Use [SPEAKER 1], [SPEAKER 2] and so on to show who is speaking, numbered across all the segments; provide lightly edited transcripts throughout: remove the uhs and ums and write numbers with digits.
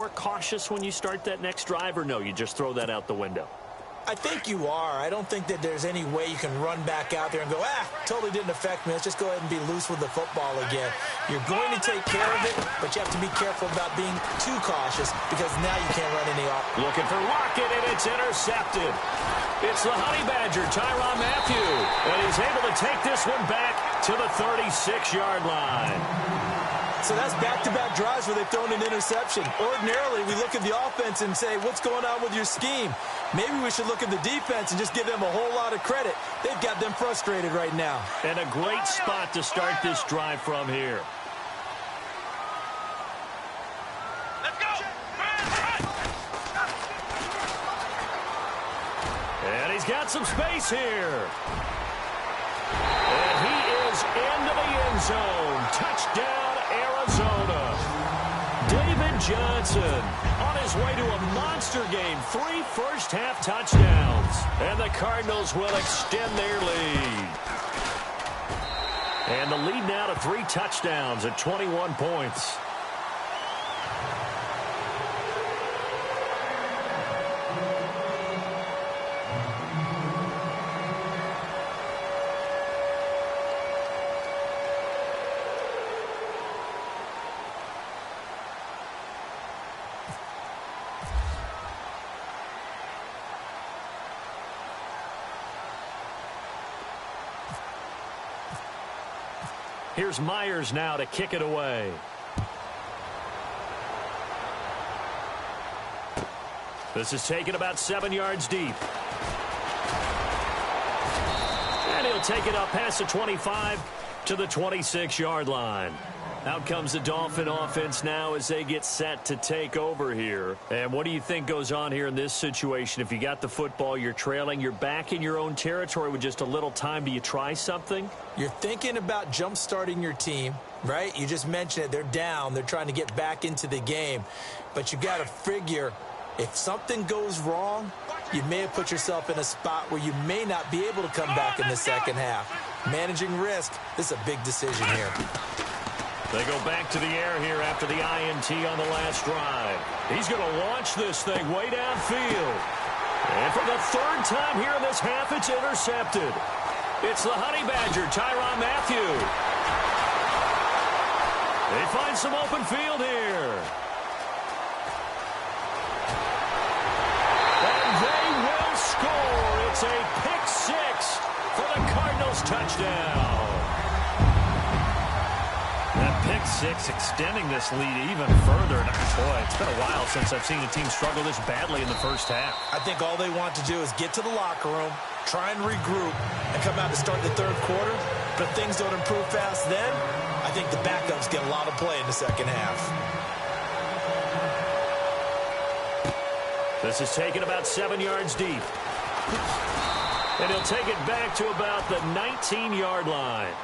[SPEAKER 1] more cautious when you start that next drive, or no, you just throw that out the window?
[SPEAKER 2] I think you are. I don't think that there's any way you can run back out there and go, totally didn't affect me. Let's just go ahead and be loose with the football again. You're going to take care of it, but you have to be careful about being too cautious because now you can't run any off.
[SPEAKER 1] Looking for Lockett, and it's intercepted. It's the Honey Badger, Tyrann Mathieu, and he's able to take this one back to the 36-yard line.
[SPEAKER 2] So that's back-to-back drives where they've thrown an interception. Ordinarily, we look at the offense and say, what's going on with your scheme? Maybe we should look at the defense and just give them a whole lot of credit. They've got them frustrated right now.
[SPEAKER 1] And a great spot to start this drive from here.
[SPEAKER 3] Let's go!
[SPEAKER 1] And he's got some space here. And he is into the end zone. Touchdown, Arizona. David Johnson on his way to a monster game. 3 first-half touchdowns. And the Cardinals will extend their lead. And the lead now to 3 touchdowns at 21 points. Here's Myers now to kick it away. This is taken about 7 yards deep. And he'll take it up past the 25 to the 26-yard line. Out comes the Dolphin offense now as they get set to take over here. And what do you think goes on here in this situation? If you got the football, you're trailing, you're back in your own territory with just a little time. Do you try something?
[SPEAKER 2] You're thinking about jump-starting your team, right? You just mentioned it. They're down. They're trying to get back into the game. But you got to figure if something goes wrong, you may have put yourself in a spot where you may not be able to come back in the second half. Managing risk, this is a big decision here.
[SPEAKER 1] They go back to the air here after the INT on the last drive. He's going to launch this thing way downfield. And for the 3rd time here in this half, it's intercepted. It's the Honey Badger, Tyrann Mathieu. They find some open field here. And they will score. It's a pick 6 for the Cardinals touchdown. That pick 6 extending this lead even further. And boy, it's been a while since I've seen a team struggle this badly in the first half.
[SPEAKER 2] I think all they want to do is get to the locker room, try and regroup, and come out to start the 3rd quarter. But if things don't improve fast then, I think the backups get a lot of play in the second half.
[SPEAKER 1] This is taken about 7 yards deep. And he'll take it back to about the 19-yard line.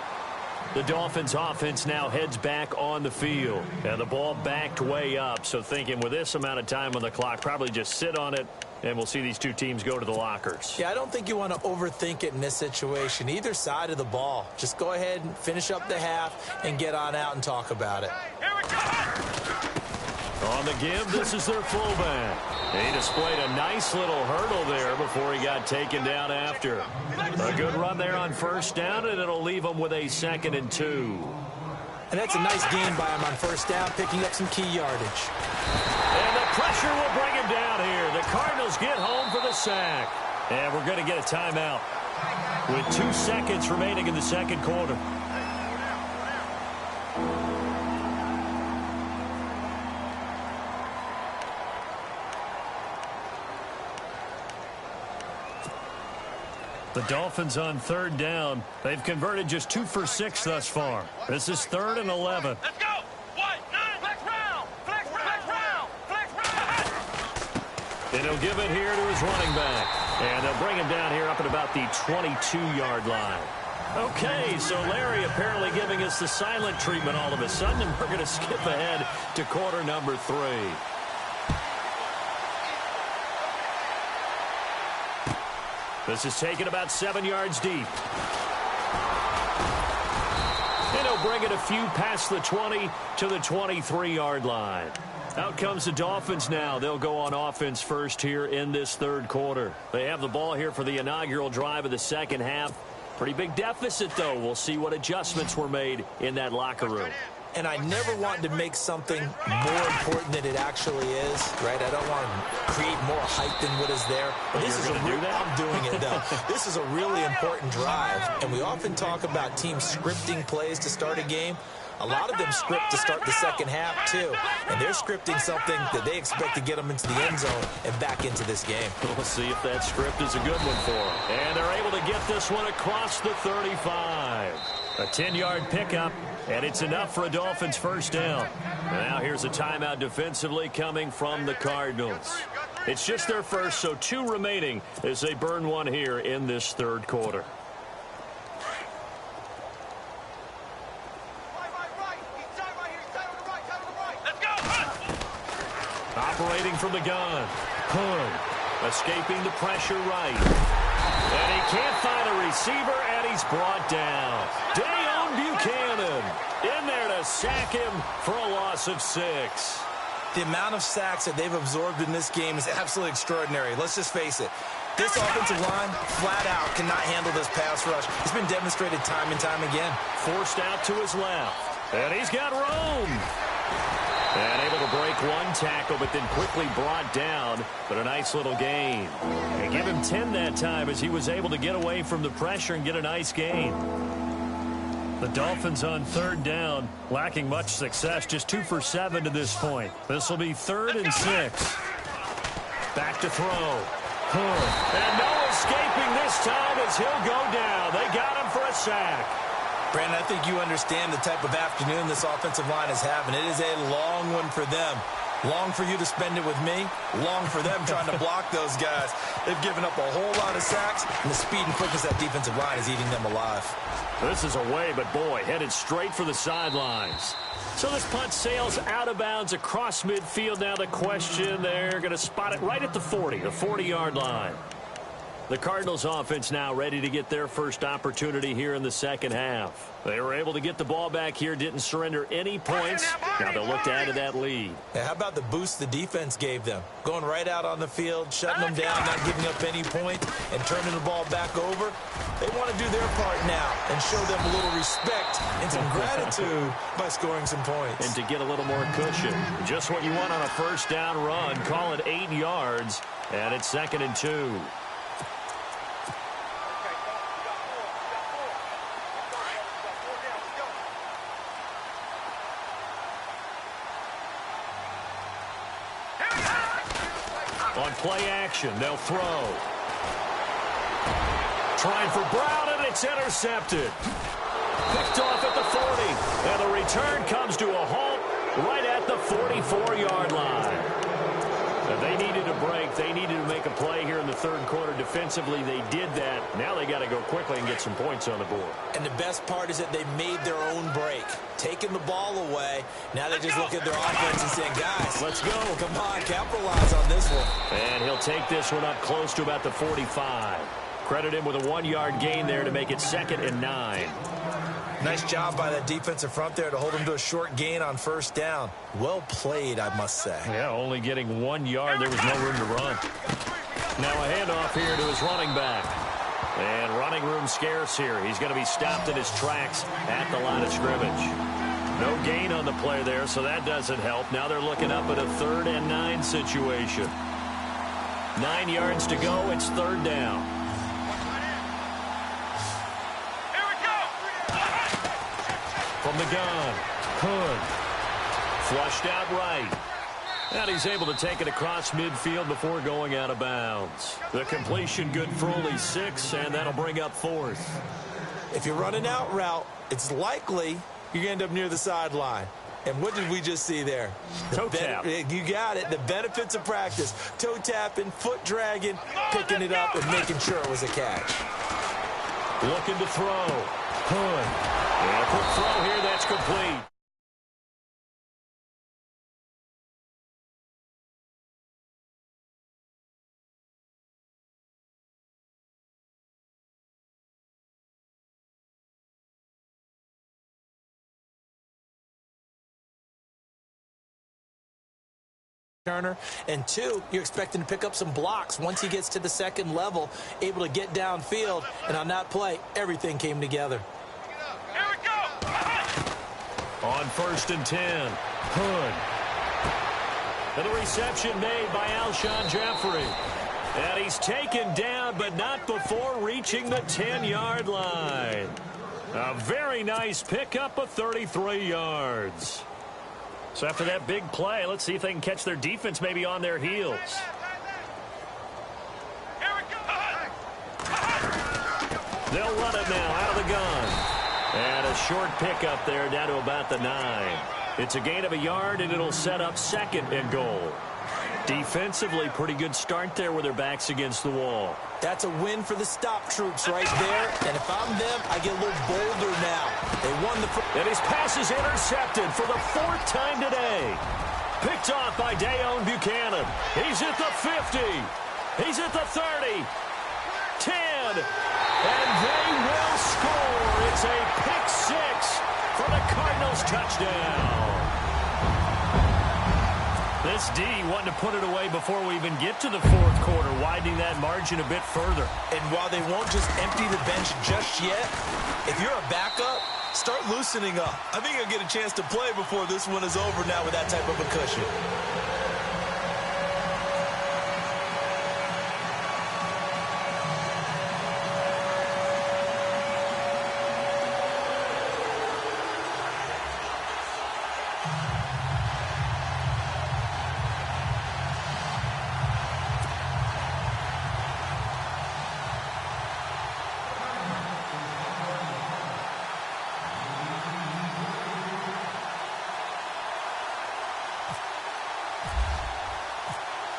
[SPEAKER 1] The Dolphins offense now heads back on the field. And the ball backed way up. So thinking with this amount of time on the clock, probably just sit on it, and we'll see these two teams go to the lockers.
[SPEAKER 2] Yeah, I don't think you want to overthink it in this situation. Either side of the ball. Just go ahead and finish up the half and get on out and talk about it.
[SPEAKER 3] Here we go!
[SPEAKER 1] On the give, this is their fullback. He displayed a nice little hurdle there before he got taken down after. A good run there on 1st down, and it'll leave him with a 2nd and 2.
[SPEAKER 2] And that's a nice gain by him on 1st down, picking up some key yardage.
[SPEAKER 1] And the pressure will bring him down here. The Cardinals get home for the sack. And we're going to get a timeout with 2 seconds remaining in the 2nd quarter. The Dolphins on 3rd down. They've converted just 2 for 6 thus far. This is 3rd and 11.
[SPEAKER 3] Let's go! 1, 9, flex round! Flex round! Flex round!
[SPEAKER 1] And he'll give it here to his running back. And they'll bring him down here up at about the 22-yard line. Okay, so Larry apparently giving us the silent treatment all of a sudden, and we're going to skip ahead to quarter number 3. This is taken about 7 yards deep. And he'll bring it a few past the 20 to the 23-yard line. Out comes the Dolphins now. They'll go on offense first here in this third quarter. They have the ball here for the inaugural drive of the second half. Pretty big deficit, though. We'll see what adjustments were made in that locker room.
[SPEAKER 2] And I never want to make something more important than it actually is, right? I don't want to create more hype than what is there. But this is I'm doing it, though. This is a really important drive. And we often talk about teams scripting plays to start a game. A lot of them script to start the second half, too. And they're scripting something that they expect to get them into the end zone and back into this game.
[SPEAKER 1] We'll see if that script is a good one for them. And they're able to get this one across the 35. A 10-yard pickup, and it's enough for a Dolphins first down. Now here's a timeout defensively coming from the Cardinals. It's just their first, so 2 remaining as they burn one here in this third quarter. Operating from the gun. Hunt escaping the pressure right. And he can't find a receiver, and he's brought down. Dayon Buchanan in there to sack him for a loss of 6.
[SPEAKER 2] The amount of sacks that they've absorbed in this game is absolutely extraordinary. Let's just face it. This offensive line, flat out, cannot handle this pass rush. It's been demonstrated time and time again.
[SPEAKER 1] Forced out to his left. And he's got room. And able to break one tackle, but then quickly brought down. But a nice little gain. And give him 10 that time as he was able to get away from the pressure and get a nice gain. The Dolphins on third down, lacking much success, just 2 for 7 to this point. This will be 3rd and 6. Back to throw. And no escaping this time as he'll go down. They got him for a sack.
[SPEAKER 2] Brandon, I think you understand the type of afternoon this offensive line is having. It is a long one for them. Long for you to spend it with me. Long for them trying to block those guys. They've given up a whole lot of sacks, and the speed and quickness of that defensive line is eating them alive.
[SPEAKER 1] This is away, but boy, headed straight for the sidelines. So this punt sails out of bounds across midfield. Now the question, they're going to spot it right at the 40, the 40-yard line. The Cardinals offense now ready to get their first opportunity here in the second half. They were able to get the ball back here, didn't surrender any points. Now they'll look to add to that lead.
[SPEAKER 2] Yeah, how about the boost the defense gave them? Going right out on the field, shutting them down, not giving up any point, and turning the ball back over. They want to do their part now and show them a little respect and some gratitude by scoring some points.
[SPEAKER 1] And to get a little more cushion. Just what you want on a first down run. Call it 8 yards, and it's 2nd and 2. On play action, they'll throw. Trying for Brown, and it's intercepted. Picked off at the 40, and the return comes to a halt right at the 44-yard line. And they needed a break. They needed to make a play here in the third quarter. Defensively, they did that. Now they got to go quickly and get some points on the board.
[SPEAKER 2] And the best part is that they made their own break. Taking the ball away. Now they just look at their offense and saying, guys,
[SPEAKER 1] let's go.
[SPEAKER 2] Come on, capitalize on this one.
[SPEAKER 1] And he'll take this one up close to about the 45. Credit him with a 1-yard gain there to make it 2nd and 9.
[SPEAKER 2] Nice job by that defensive front there to hold him to a short gain on first down. Well played, I must say.
[SPEAKER 1] Yeah, only getting 1 yard. There was no room to run. Now a handoff here to his running back. And running room scarce here. He's going to be stopped in his tracks at the line of scrimmage. No gain on the play there, so that doesn't help. Now they're looking up at a 3rd and 9 situation. 9 yards to go. It's 3rd down. From the gun, flushed out right. And he's able to take it across midfield before going out of bounds. The completion good for only 6, and that'll bring up 4th.
[SPEAKER 2] If you're running out route, it's likely you're going to end up near the sideline. And what did we just see there?
[SPEAKER 1] Toe tap.
[SPEAKER 2] You got it. The benefits of practice. Toe tapping, foot dragging, picking it up, and making sure it was a catch.
[SPEAKER 1] Looking to throw. And a quick throw here, that's complete.
[SPEAKER 2] Turner, and two, you're expecting to pick up some blocks once he gets to the second level, able to get downfield, and on that play, everything came together.
[SPEAKER 3] Here we go.
[SPEAKER 1] On 1st and 10, Hood. And the reception made by Alshon Jeffrey. And he's taken down, but not before reaching the 10-yard line. A very nice pickup of 33 yards. So after that big play, let's see if they can catch their defense maybe on their heels.
[SPEAKER 3] Here we go.
[SPEAKER 1] They'll run it now out of the gun. And a short pickup there down to about the 9. It's a gain of a yard, and it'll set up 2nd and goal. Defensively, pretty good start there with their backs against the wall.
[SPEAKER 2] That's a win for the stop troops right there. And if I'm them, I get a little bolder now. They won the...
[SPEAKER 1] And his pass is intercepted for the 4th time today. Picked off by Dayon Buchanan. He's at the 50. He's at the 30. 10. And they will score. It's a pick 6 for the Cardinals touchdown. This D wanting to put it away before we even get to the 4th quarter, widening that margin a bit further.
[SPEAKER 2] And while they won't just empty the bench just yet, if you're a backup, start loosening up. I think you'll get a chance to play before this one is over now with that type of a cushion.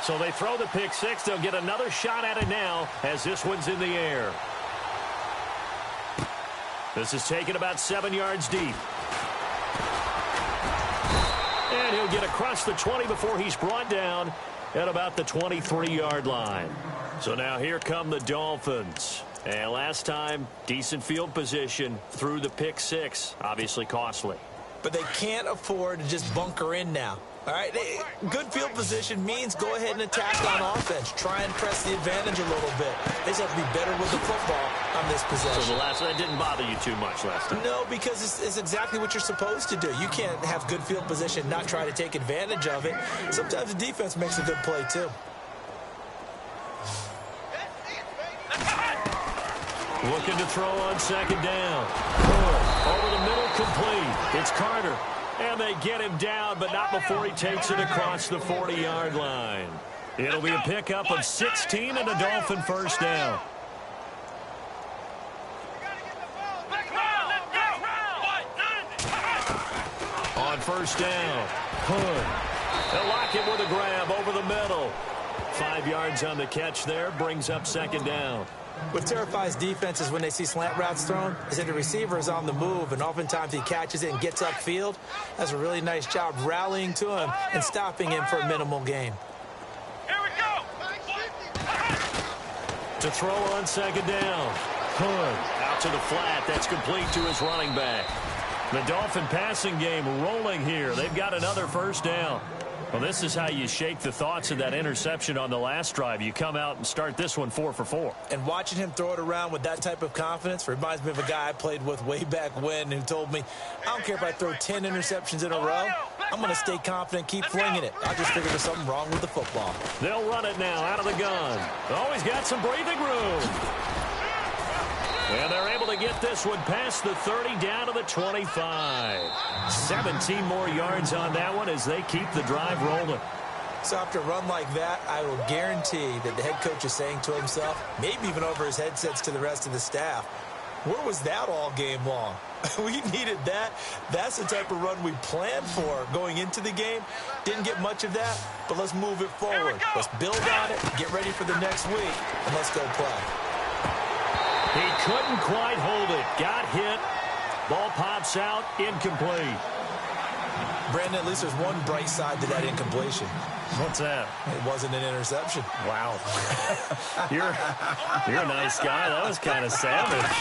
[SPEAKER 1] So they throw the pick 6. They'll get another shot at it now as this one's in the air. This is taken about 7 yards deep. And he'll get across the 20 before he's brought down at about the 23-yard line. So now here come the Dolphins. And last time, decent field position through the pick 6. Obviously costly.
[SPEAKER 2] But they can't afford to just bunker in now. All right, good field position means go ahead and attack on offense. Try and press the advantage a little bit. They just have to be better with the football on this possession.
[SPEAKER 1] So the last one, that didn't bother you too much last time?
[SPEAKER 2] No, because it's exactly what you're supposed to do. You can't have good field position, not try to take advantage of it. Sometimes the defense makes a good play, too.
[SPEAKER 1] Looking to throw on 2nd down. Over the middle, complete. It's Carter. And they get him down, but not before he takes it across the 40-yard line. It'll be a pickup of 16 and a Dolphin 1st down. On 1st down, Hood. They'll lock him with a grab over the middle. 5 yards on the catch there, brings up 2nd down.
[SPEAKER 2] What terrifies defenses when they see slant routes thrown is that the receiver is on the move, and oftentimes he catches it and gets upfield. Does a really nice job rallying to him and stopping him for a minimal gain.
[SPEAKER 3] Here we go.
[SPEAKER 1] To throw on 2nd down. Hood out to the flat. That's complete to his running back. The Dolphin passing game rolling here. They've got another 1st down. Well, this is how you shake the thoughts of that interception on the last drive. You come out and start this one 4 for 4.
[SPEAKER 2] And watching him throw it around with that type of confidence reminds me of a guy I played with way back when who told me, I don't care if I throw 10 interceptions in a row. I'm going to stay confident, keep flinging it. I just figured there's something wrong with the football.
[SPEAKER 1] They'll run it now out of the gun. Always got some breathing room. And they're able to get this one past the 30 down to the 25. 17 more yards on that one as they keep the drive rolling.
[SPEAKER 2] So after a run like that, I will guarantee that the head coach is saying to himself, maybe even over his headsets to the rest of the staff, where was that all game long? We needed that. That's the type of run we planned for going into the game. Didn't get much of that, but let's move it forward. Let's build on it, get ready for the next week, and let's go play.
[SPEAKER 1] He couldn't quite hold it. Got hit. Ball pops out. Incomplete.
[SPEAKER 2] Brandon, at least there's one bright side to that incompletion.
[SPEAKER 1] What's that?
[SPEAKER 2] It wasn't an interception.
[SPEAKER 1] Wow. You're a nice guy. That was kind of savage.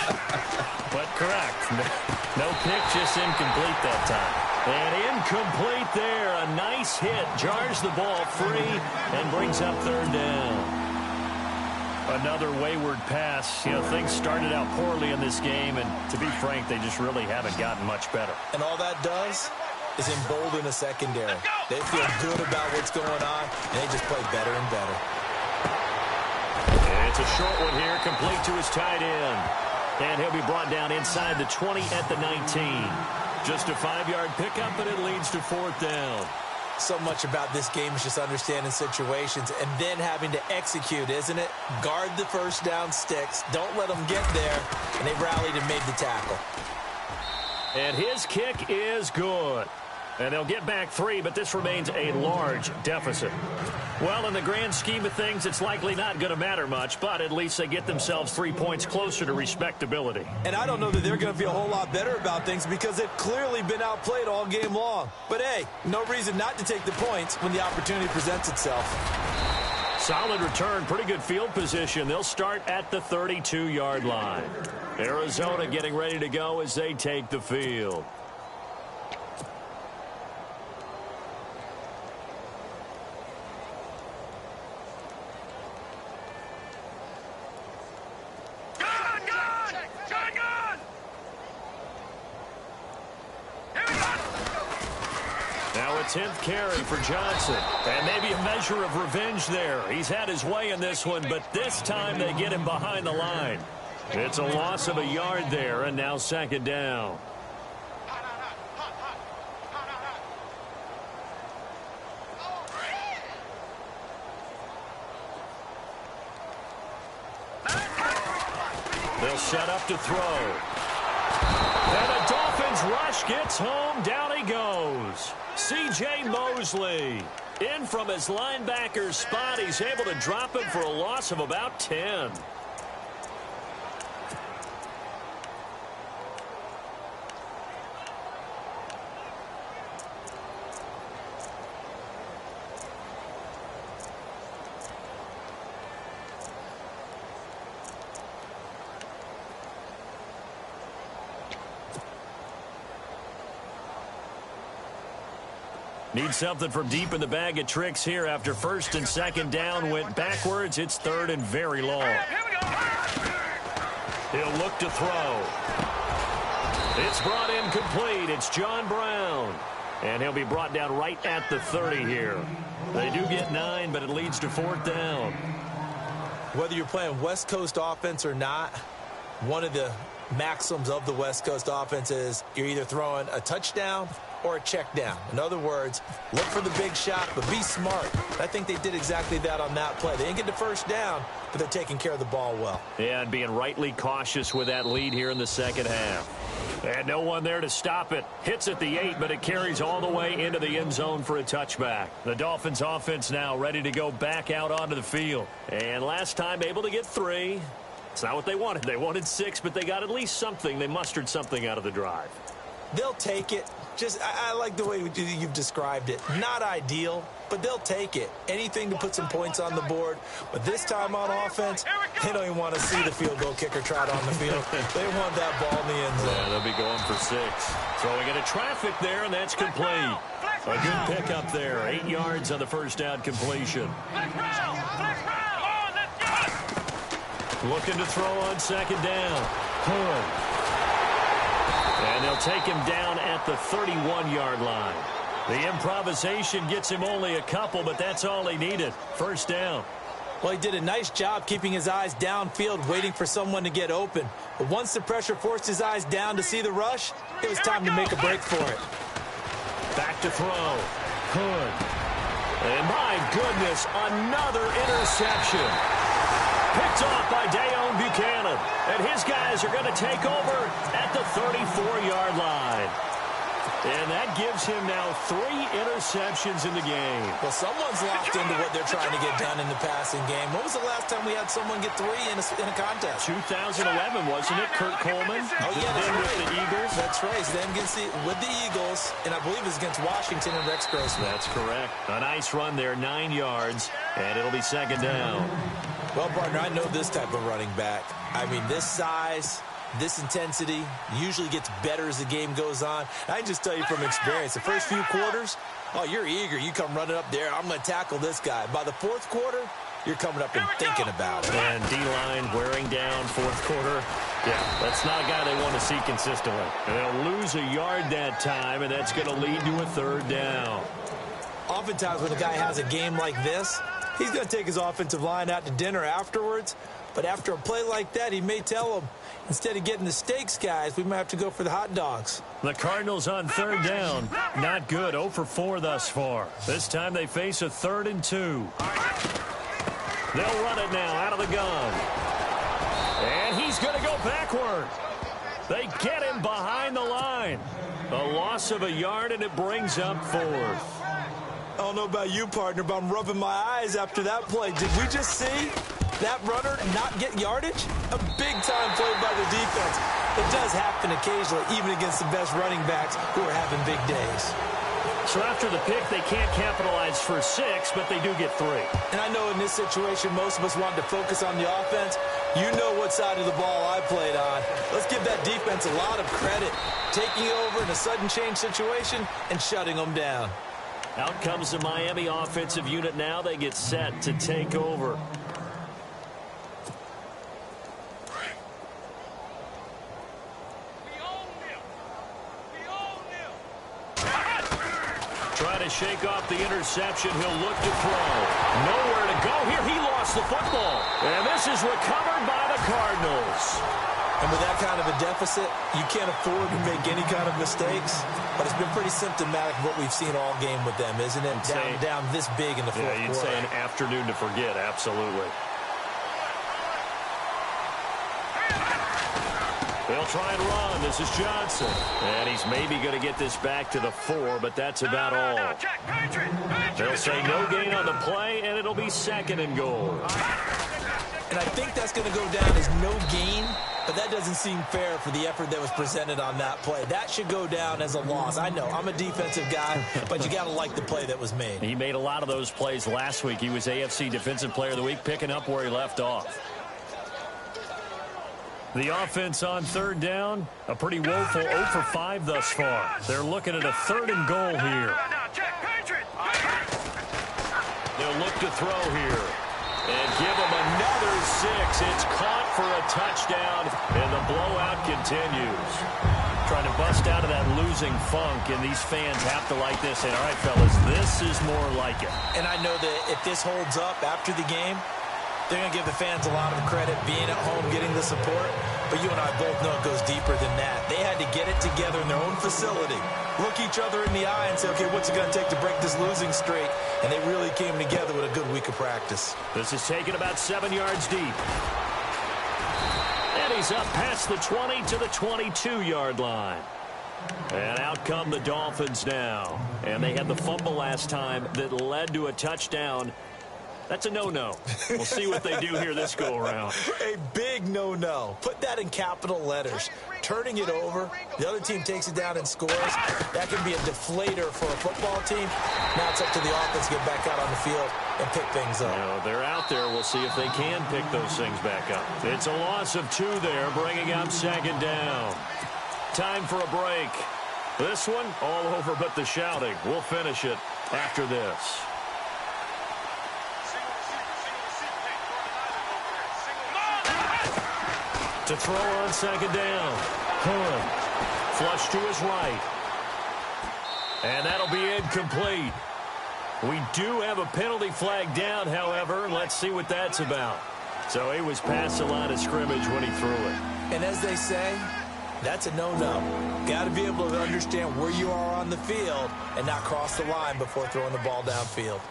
[SPEAKER 1] But correct. No pick, just incomplete that time. And incomplete there. A nice hit. Jars the ball free and brings up third down. Another wayward pass. You know, things started out poorly in this game, and to be frank, they just really haven't gotten much better.
[SPEAKER 2] And all that does is embolden a secondary. They feel good about what's going on, and they just play better and better.
[SPEAKER 1] And it's a short one here, complete to his tight end. And he'll be brought down inside the 20 at the 19. Just a 5-yard pickup, and it leads to fourth down.
[SPEAKER 2] So much about this game is just understanding situations and then having to execute, isn't it? Guard the first down sticks. Don't let them get there. And they rallied and made the tackle.
[SPEAKER 1] And his kick is good. And they'll get back 3, but this remains a large deficit. Well, in the grand scheme of things, it's likely not going to matter much, but at least they get themselves 3 points closer to respectability.
[SPEAKER 2] And I don't know that they're going to feel a whole lot better about things because they've clearly been outplayed all game long. But, hey, no reason not to take the points when the opportunity presents itself.
[SPEAKER 1] Solid return, pretty good field position. They'll start at the 32-yard line. Arizona getting ready to go as they take the field. Now a 10th carry for Johnson. And maybe a measure of revenge there. He's had his way in this one, but this time they get him behind the line. It's a loss of a yard there, and now second down. They'll set up to throw. And a Dolphins rush gets home. Down he goes. C.J. Mosley in from his linebacker spot. He's able to drop him for a loss of about 10. Need something from deep in the bag of tricks here after first and second down went backwards. It's third and very long. He'll look to throw. It's brought in complete. It's John Brown. And he'll be brought down right at the 30 here. They do get 9, but it leads to fourth down.
[SPEAKER 2] Whether you're playing West Coast offense or not, one of the maxims of the West Coast offense is you're either throwing a touchdown or a check down. In other words, look for the big shot, but be smart. I think they did exactly that on that play. They didn't get the first down, but they're taking care of the ball well.
[SPEAKER 1] Yeah, and being rightly cautious with that lead here in the second half. And no one there to stop it. Hits at the 8, but it carries all the way into the end zone for a touchback. The Dolphins offense now ready to go back out onto the field. And last time able to get 3. It's not what they wanted. They wanted 6, but they got at least something. They mustered something out of the drive.
[SPEAKER 2] They'll take it. I like the way you've described it. Not ideal, but they'll take it. Anything to put some points on the board. But this time on offense, they don't even want to see the field goal kicker trot on the field. They want that ball in the end zone.
[SPEAKER 1] Yeah, they'll be going for 6. Throwing into traffic there, and that's complete. A good pickup there. 8 yards on the first down completion. Looking to throw on second down. Hood. And they'll take him down at the 31-yard line. The improvisation gets him only a couple, but that's all he needed. First down.
[SPEAKER 2] Well, he did a nice job keeping his eyes downfield, waiting for someone to get open. But once the pressure forced his eyes down to see the rush, it was time to make a break for it.
[SPEAKER 1] Back to throw. Hood. And my goodness, another interception. Picked off by Dayon Buchanan. And his guys are going to take over at the 34-yard line. And that gives him now 3 interceptions in the game.
[SPEAKER 2] Well, someone's locked into what they're trying to get done in the passing game. When was the last time we had someone get 3 in a contest?
[SPEAKER 1] 2011, wasn't it? Kurt Coleman?
[SPEAKER 2] Oh, yeah,
[SPEAKER 1] then with the Eagles?
[SPEAKER 2] That's right. Then with the Eagles, and I believe it's against Washington and Rex Grossman.
[SPEAKER 1] That's correct. A nice run there, 9 yards, and it'll be second down.
[SPEAKER 2] Well, partner, I know this type of running back. I mean, this size, This intensity usually gets better as the game goes on. I can just tell you from experience, the first few quarters, oh, you're eager. You come running up there, I'm going to tackle this guy. By the fourth quarter, you're coming up and thinking about it.
[SPEAKER 1] And D-line wearing down fourth quarter. Yeah, that's not a guy they want to see consistently. And they'll lose a yard that time, and that's going to lead to a third down.
[SPEAKER 2] Oftentimes when a guy has a game like this, he's going to take his offensive line out to dinner afterwards. But after a play like that, he may tell them, instead of getting the steaks, guys, we might have to go for the hot dogs.
[SPEAKER 1] The Cardinals on third down. Not good. 0 for 4 thus far. This time they face a 3rd and 2. They'll run it now out of the gun. And he's going to go backward. They get him behind the line. A loss of a yard, and it brings up 4th.
[SPEAKER 2] I don't know about you, partner, but I'm rubbing my eyes after that play. Did we just see that runner not get yardage? A big-time play by the defense. It does happen occasionally, even against the best running backs who are having big days.
[SPEAKER 1] So after the pick, they can't capitalize for 6, but they do get 3.
[SPEAKER 2] And I know in this situation, most of us wanted to focus on the offense. You know what side of the ball I played on. Let's give that defense a lot of credit, taking over in a sudden change situation and shutting them down.
[SPEAKER 1] Out comes the Miami offensive unit now. They get set to take over. Try to shake off the interception. He'll look to throw. Nowhere to go here. He lost the football. And this is recovered by the Cardinals.
[SPEAKER 2] And with that kind of a deficit, you can't afford to make any kind of mistakes. But it's been pretty symptomatic of what we've seen all game with them, isn't it? Down this big in the fourth quarter.
[SPEAKER 1] Yeah, you'd say an afternoon to forget. Absolutely. They'll try and run. This is Johnson. And he's maybe going to get this back to the 4, but that's about all. They'll say no gain on the play, and it'll be 2nd and goal.
[SPEAKER 2] And I think that's going to go down as no gain, but that doesn't seem fair for the effort that was presented on that play. That should go down as a loss. I know, I'm a defensive guy, but you got to like the play that was made.
[SPEAKER 1] He made a lot of those plays last week. He was AFC Defensive Player of the Week, picking up where he left off. The offense on third down, a pretty woeful 0 for 5 thus far. They're looking at a 3rd and goal here. They'll look to throw here. And give him another 6. It's caught for a touchdown, and the blowout continues. Trying to bust out of that losing funk, and these fans have to like this. And all right, fellas, this is more like it.
[SPEAKER 2] And I know that if this holds up after the game, they're going to give the fans a lot of credit, being at home, getting the support. But you and I both know it goes deeper than that. They had to get it together in their own facility, look each other in the eye and say, okay, what's it going to take to break this losing streak? And they really came together with a good week of practice.
[SPEAKER 1] This is taken about 7 yards deep. And he's up past the 20 to the 22-yard line. And out come the Dolphins now. And they had the fumble last time that led to a touchdown. That's a no-no. We'll see what they do here this go-around.
[SPEAKER 2] A big no-no. Put that in capital letters. Turning it over, the other team takes it down and scores. That can be a deflator for a football team. Now it's up to the offense to get back out on the field and pick things up.
[SPEAKER 1] You know, they're out there. We'll see if they can pick those things back up. It's a loss of 2 there, bringing up 2nd down. Time for a break. This one, all over but the shouting. We'll finish it after this. To throw on 2nd down. Hunt. Flush to his right. And that'll be incomplete. We do have a penalty flag down, however. Let's see what that's about. So he was past the line of scrimmage when he threw it.
[SPEAKER 2] And as they say, that's a no-no. Got to be able to understand where you are on the field and not cross the line before throwing the ball downfield.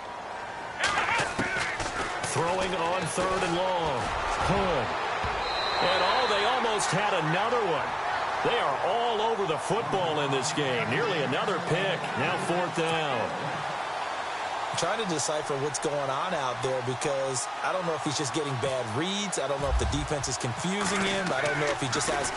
[SPEAKER 1] Throwing on 3rd and long. Hunt. And they almost had another one. They are all over the football in this game. Nearly another pick. Now 4th down.
[SPEAKER 2] I'm trying to decipher what's going on out there because I don't know if he's just getting bad reads. I don't know if the defense is confusing him. I don't know if he just has,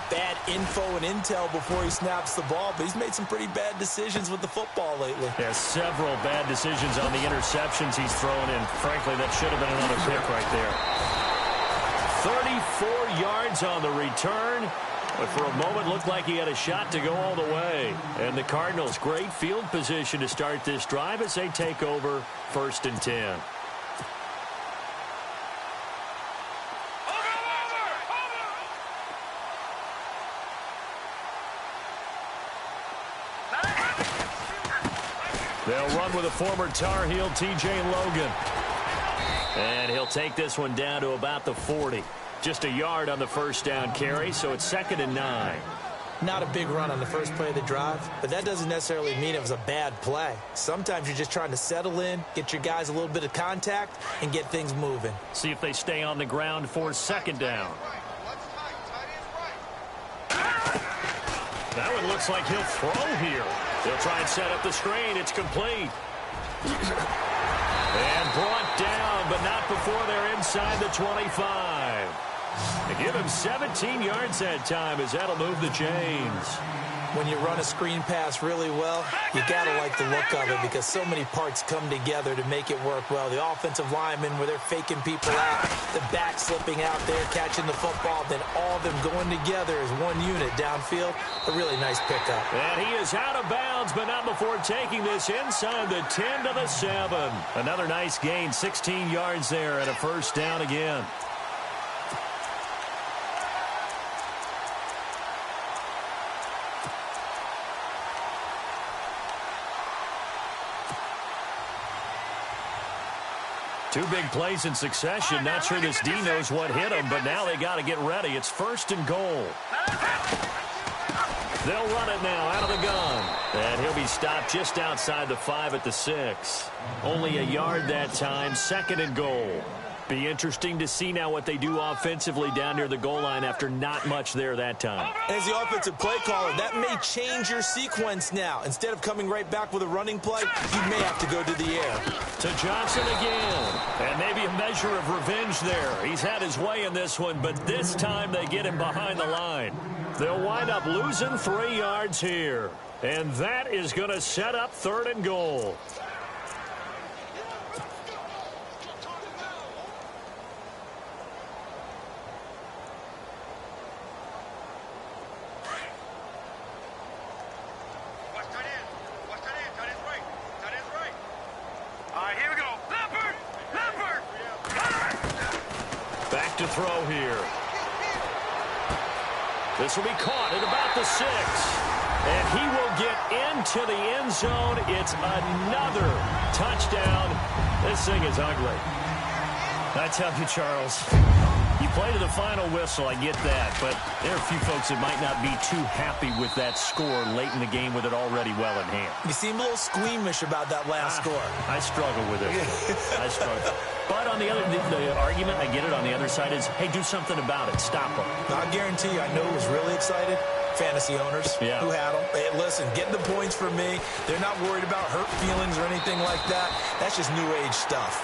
[SPEAKER 2] bad info and intel before he snaps the ball. But he's made some pretty bad decisions with the football lately.
[SPEAKER 1] Yeah, several bad decisions on the interceptions he's thrown in. Frankly, that should have been another pick right there. 4 yards on the return. But for a moment, looked like he had a shot to go all the way. And the Cardinals, great field position to start this drive as they take over 1st and 10. They'll run with a former Tar Heel, T.J. Logan. And he'll take this one down to about the 40. Just a yard on the first down carry, so it's 2nd and 9.
[SPEAKER 2] Not a big run on the first play of the drive, but that doesn't necessarily mean it was a bad play. Sometimes you're just trying to settle in, get your guys a little bit of contact, and get things moving.
[SPEAKER 1] See if they stay on the ground for 2nd down. That one looks like he'll throw here. They'll try and set up the screen. It's complete. And brought down, but not before they're inside the 25. They give him 17 yards that time as that'll move the chains.
[SPEAKER 2] When you run a screen pass really well, you got to like the look of it because so many parts come together to make it work well. The offensive linemen where they're faking people out, the back slipping out there, catching the football, then all of them going together as one unit downfield. A really nice pickup.
[SPEAKER 1] And he is out of bounds, but not before taking this inside the 10 to the 7. Another nice gain, 16 yards there and a first down again. Two big plays in succession. Not sure this D knows what hit him, but now they got to get ready. It's 1st and goal. They'll run it now out of the gun. And he'll be stopped just outside the 5 at the 6. Only a yard that time, 2nd and goal. Be interesting to see now what they do offensively down near the goal line after not much there that time.
[SPEAKER 2] As the offensive play caller, that may change your sequence now. Instead of coming right back with a running play, you may have to go to the air.
[SPEAKER 1] To Johnson again. And maybe a measure of revenge there. He's had his way in this one, but this time they get him behind the line. They'll wind up losing 3 yards here. And that is going to set up 3rd and goal. Back to throw here. This will be caught at about the 6. And he will get into the end zone. It's another touchdown. This thing is ugly. I tell you, Charles, you play to the final whistle, I get that, but there are a few folks that might not be too happy with that score late in the game with it already well in hand.
[SPEAKER 2] You seem a little squeamish about that last score.
[SPEAKER 1] I struggle with it. I struggle. But on the other, the argument, I get it, on the other side is, hey, do something about it. Stop them.
[SPEAKER 2] I guarantee you, I know who was really excited. Fantasy owners who had them. Hey, listen, get the points for me. They're not worried about hurt feelings or anything like that. That's just new age stuff.